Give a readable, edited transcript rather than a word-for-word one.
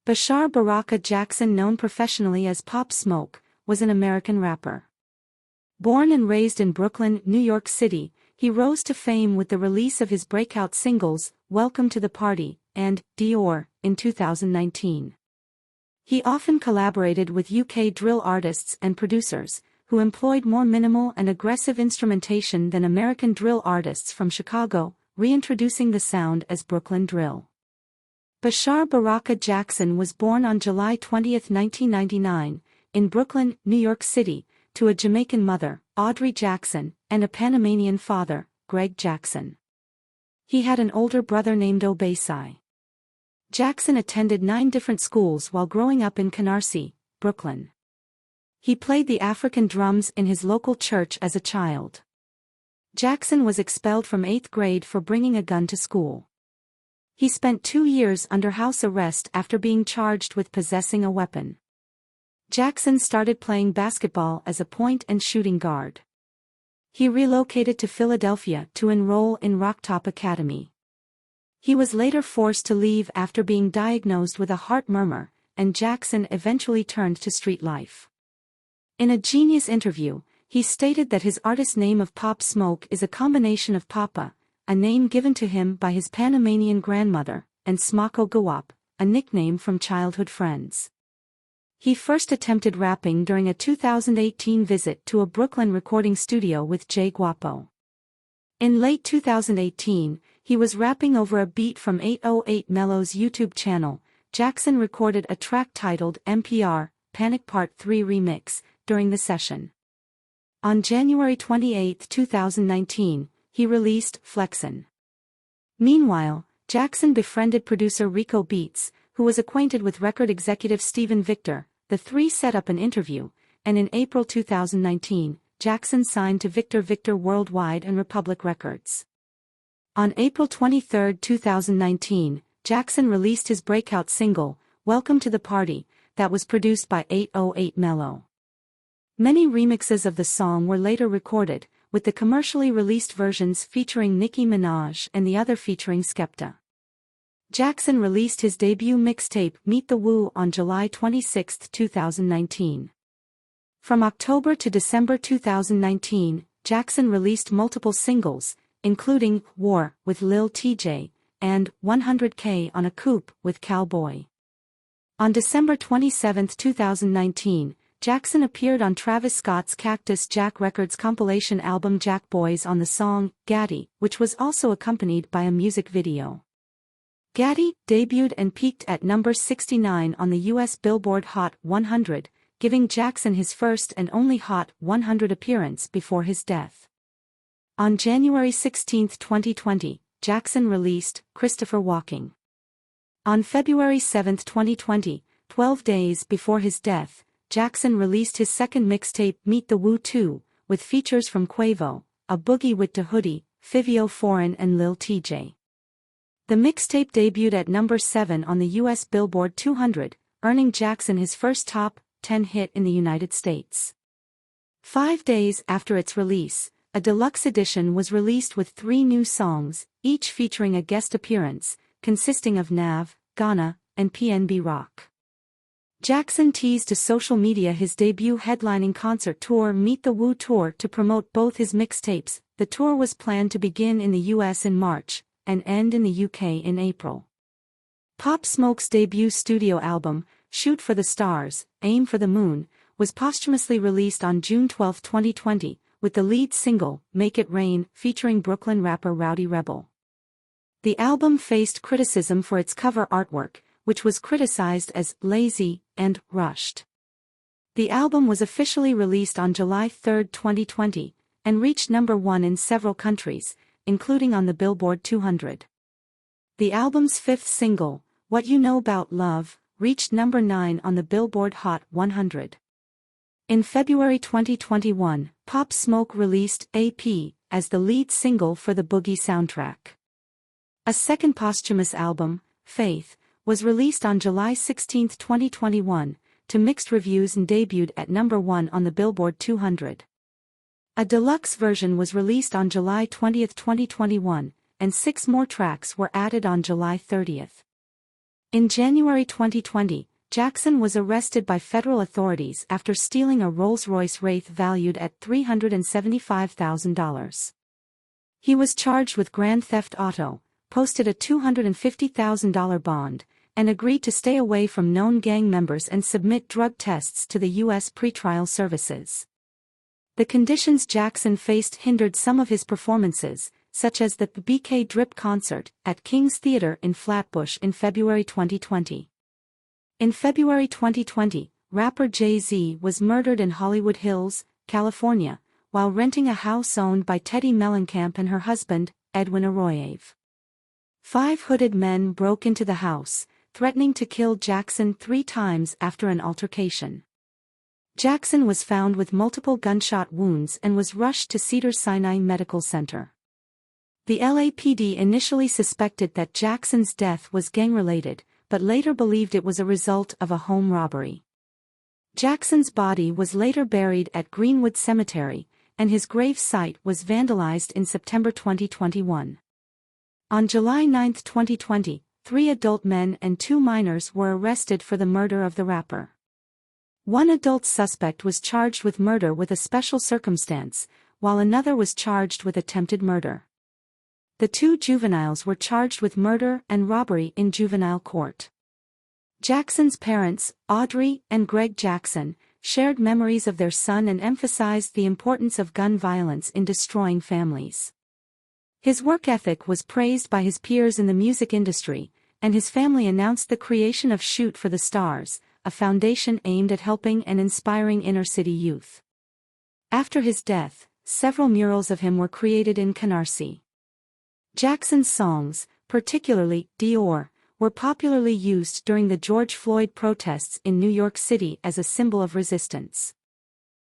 Bashar Barakah Jackson, known professionally as Pop Smoke, was an American rapper. Born and raised in Brooklyn, New York City, he rose to fame with the release of his breakout singles, Welcome to the Party, and Dior, in 2019. He often collaborated with UK drill artists and producers, who employed more minimal and aggressive instrumentation than American drill artists from Chicago, reintroducing the sound as Brooklyn drill. Bashar Barakah Jackson was born on July 20, 1999, in Brooklyn, New York City, to a Jamaican mother, Audrey Jackson, and a Panamanian father, Greg Jackson. He had an older brother named Obasai. Jackson attended 9 different schools while growing up in Canarsie, Brooklyn. He played the African drums in his local church as a child. Jackson was expelled from 8th grade for bringing a gun to school. He spent 2 years under house arrest after being charged with possessing a weapon. Jackson started playing basketball as a point and shooting guard. He relocated to Philadelphia to enroll in Rocktop Academy. He was later forced to leave after being diagnosed with a heart murmur, and Jackson eventually turned to street life. In a Genius interview, he stated that his artist name of Pop Smoke is a combination of Papa, a name given to him by his Panamanian grandmother, and Smako Gawap, a nickname from childhood friends. He first attempted rapping during a 2018 visit to a Brooklyn recording studio with Jay Guapo. In late 2018, he was rapping over a beat from 808 Mello's YouTube channel. Jackson recorded a track titled MPR, Panic Part 3 Remix, during the session. On January 28, 2019, he released Flexin'. Meanwhile, Jackson befriended producer Rico Beats, who was acquainted with record executive Stephen Victor. The three set up an interview, and in April 2019, Jackson signed to Victor Worldwide and Republic Records. On April 23, 2019, Jackson released his breakout single, Welcome to the Party, that was produced by 808 Mello. Many remixes of the song were later recorded, with the commercially released versions featuring Nicki Minaj and the other featuring Skepta. Jackson released his debut mixtape Meet the Woo on July 26, 2019. From October to December 2019, Jackson released multiple singles, including War with Lil TJ and 100K on a Coupe with Cowboy. On December 27, 2019, Jackson appeared on Travis Scott's Cactus Jack Records compilation album Jack Boys on the song Gaddy, which was also accompanied by a music video. Gaddy debuted and peaked at number 69 on the US Billboard Hot 100, giving Jackson his first and only Hot 100 appearance before his death. On January 16, 2020, Jackson released Christopher Walking. On February 7, 2020, 12 days before his death, Jackson released his second mixtape Meet the Woo 2, with features from Quavo, A Boogie with Da Hoodie, Fivio Foreign and Lil TJ. The mixtape debuted at number 7 on the US Billboard 200, earning Jackson his first top 10 hit in the United States. 5 days after its release, a deluxe edition was released with 3 new songs, each featuring a guest appearance, consisting of Nav, Ghana, and PNB Rock. Jackson teased to social media his debut headlining concert tour Meet the Woo Tour to promote both his mixtapes. The tour was planned to begin in the US in March, and end in the UK in April. Pop Smoke's debut studio album, Shoot for the Stars, Aim for the Moon, was posthumously released on June 12, 2020, with the lead single, Make It Rain, featuring Brooklyn rapper Rowdy Rebel. The album faced criticism for its cover artwork, which was criticized as lazy and rushed. The album was officially released on July 3, 2020, and reached number 1 in several countries, including on the Billboard 200. The album's 5th single, What You Know About Love, reached number 9 on the Billboard Hot 100. In February 2021, Pop Smoke released AP as the lead single for the Boogie soundtrack. A second posthumous album, Faith, was released on July 16, 2021, to mixed reviews and debuted at number 1 on the Billboard 200. A deluxe version was released on July 20, 2021, and 6 more tracks were added on July 30. In January 2020, Jackson was arrested by federal authorities after stealing a Rolls-Royce Wraith valued at $375,000. He was charged with grand theft auto, posted a $250,000 bond, and agreed to stay away from known gang members and submit drug tests to the U.S. pretrial services. The conditions Jackson faced hindered some of his performances, such as the BK Drip concert at King's Theatre in Flatbush in February 2020. In February 2020, rapper Jay-Z was murdered in Hollywood Hills, California, while renting a house owned by Teddy Mellencamp and her husband, Edwin Arroyave. 5 hooded men broke into the house, threatening to kill Jackson 3 times after an altercation. Jackson was found with multiple gunshot wounds and was rushed to Cedars-Sinai Medical Center. The LAPD initially suspected that Jackson's death was gang-related, but later believed it was a result of a home robbery. Jackson's body was later buried at Greenwood Cemetery, and his grave site was vandalized in September 2021. On July 9, 2020, 3 adult men and 2 minors were arrested for the murder of the rapper. One adult suspect was charged with murder with a special circumstance, while another was charged with attempted murder. The 2 juveniles were charged with murder and robbery in juvenile court. Jackson's parents, Audrey and Greg Jackson, shared memories of their son and emphasized the importance of gun violence in destroying families. His work ethic was praised by his peers in the music industry, and his family announced the creation of Shoot for the Stars, a foundation aimed at helping and inspiring inner-city youth. After his death, several murals of him were created in Canarsie. Jackson's songs, particularly Dior, were popularly used during the George Floyd protests in New York City as a symbol of resistance.